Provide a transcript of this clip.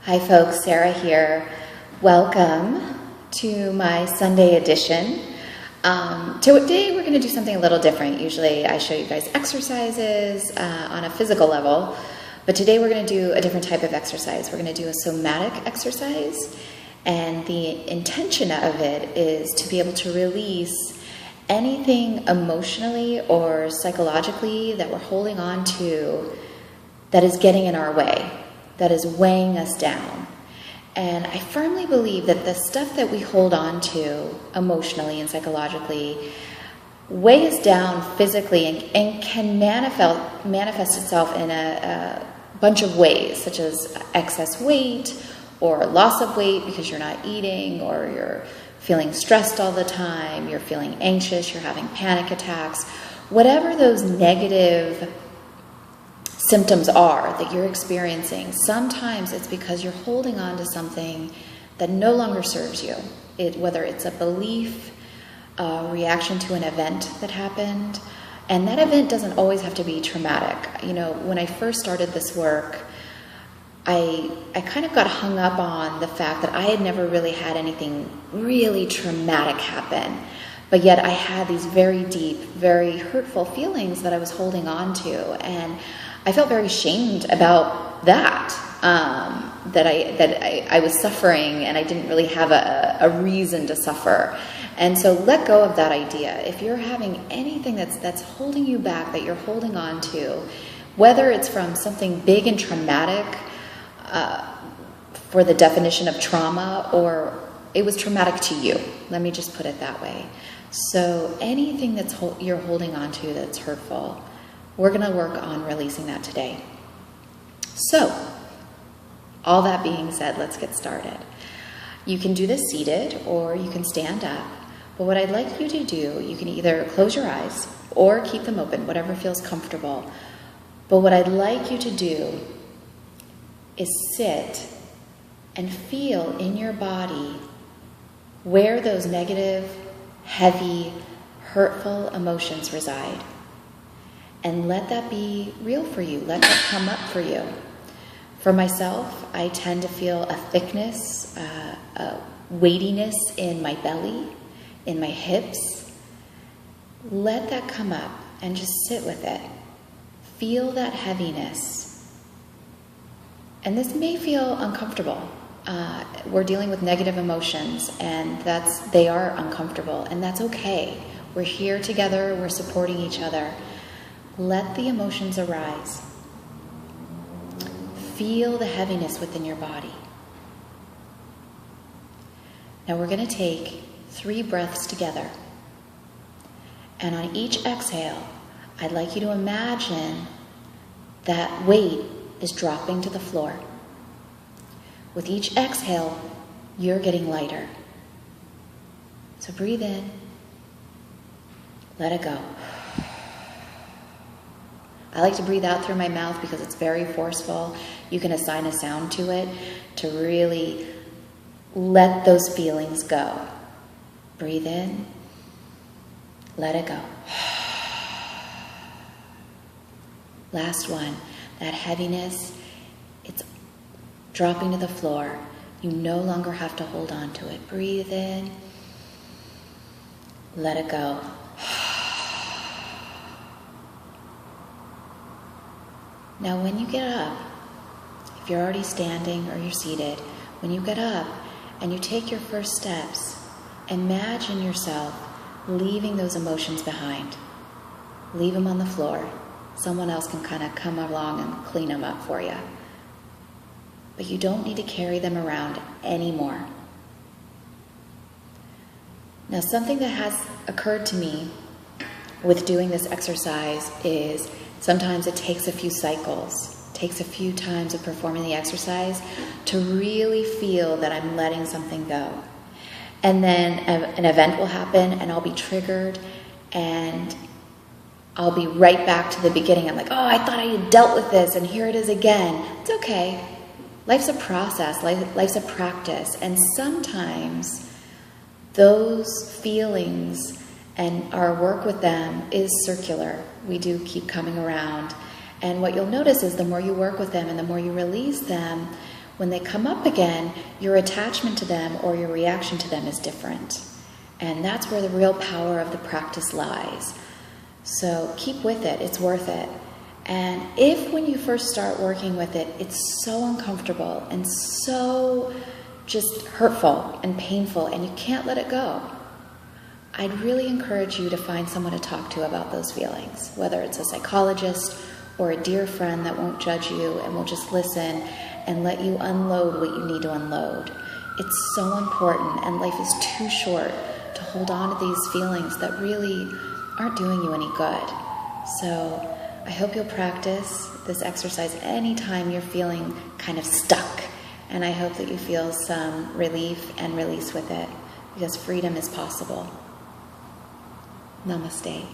Hi folks, Sarah here. Welcome to my Sunday edition. Today we're going to do something a little different. Usually I show you guys exercises on a physical level, but today we're going to do a different type of exercise. We're going to do a somatic exercise, and the intention of it is to be able to release anything emotionally or psychologically that we're holding on to that is getting in our way, that is weighing us down. And I firmly believe that the stuff that we hold on to emotionally and psychologically weigh us down physically and can manifest itself in a bunch of ways, such as excess weight or loss of weight because you're not eating, or you're feeling stressed all the time, you're feeling anxious, you're having panic attacks. Whatever those negative symptoms are that you're experiencing, sometimes it's because you're holding on to something that no longer serves you. Whether it's a belief, a reaction to an event that happened, and that event doesn't always have to be traumatic. You know, when I first started this work, I kind of got hung up on the fact that I had never really had anything really traumatic happen, but yet I had these very deep, very hurtful feelings that I was holding on to, and I felt very shamed about that, that I was suffering and I didn't really have a reason to suffer. And so let go of that idea. If you're having anything that's holding you back, that you're holding on to, whether it's from something big and traumatic, for the definition of trauma, or it was traumatic to you, let me just put it that way. So anything that's you're holding on to that's hurtful, we're going to work on releasing that today. So, all that being said, let's get started. You can do this seated or you can stand up. But what I'd like you to do, you can either close your eyes or keep them open, whatever feels comfortable. But what I'd like you to do is sit and feel in your body where those negative, heavy, hurtful emotions reside. And let that be real for you. Let that come up for you. For myself, I tend to feel a thickness, a weightiness in my belly, in my hips. Let that come up and just sit with it. Feel that heaviness. And this may feel uncomfortable. We're dealing with negative emotions, and they are uncomfortable, and that's okay. We're here together. We're supporting each other. Let the emotions arise. Feel the heaviness within your body. Now we're going to take 3 breaths together. And on each exhale, I'd like you to imagine that weight is dropping to the floor. With each exhale, you're getting lighter. So breathe in. Let it go. I like to breathe out through my mouth because it's very forceful. You can assign a sound to it to really let those feelings go. Breathe in. Let it go. Last one. That heaviness, it's dropping to the floor. You no longer have to hold on to it. Breathe in. Let it go. Now when you get up, if you're already standing or you're seated, when you get up and you take your first steps, imagine yourself leaving those emotions behind. Leave them on the floor. Someone else can kind of come along and clean them up for you. But you don't need to carry them around anymore. Now something that has occurred to me with doing this exercise is sometimes it takes a few cycles, takes a few times of performing the exercise to really feel that I'm letting something go. And then an event will happen and I'll be triggered and I'll be right back to the beginning. I'm like, oh, I thought I had dealt with this and here it is again. It's okay. Life's a process. Life's a practice. And sometimes those feelings and our work with them is circular. We do keep coming around. And what you'll notice is the more you work with them and the more you release them, when they come up again, your attachment to them or your reaction to them is different. And that's where the real power of the practice lies. So keep with it, it's worth it. And if when you first start working with it, it's so uncomfortable and so just hurtful and painful and you can't let it go, I'd really encourage you to find someone to talk to about those feelings, whether it's a psychologist or a dear friend that won't judge you and will just listen and let you unload what you need to unload. It's so important, and life is too short to hold on to these feelings that really aren't doing you any good. So I hope you'll practice this exercise anytime you're feeling kind of stuck, and I hope that you feel some relief and release with it, because freedom is possible. Namaste.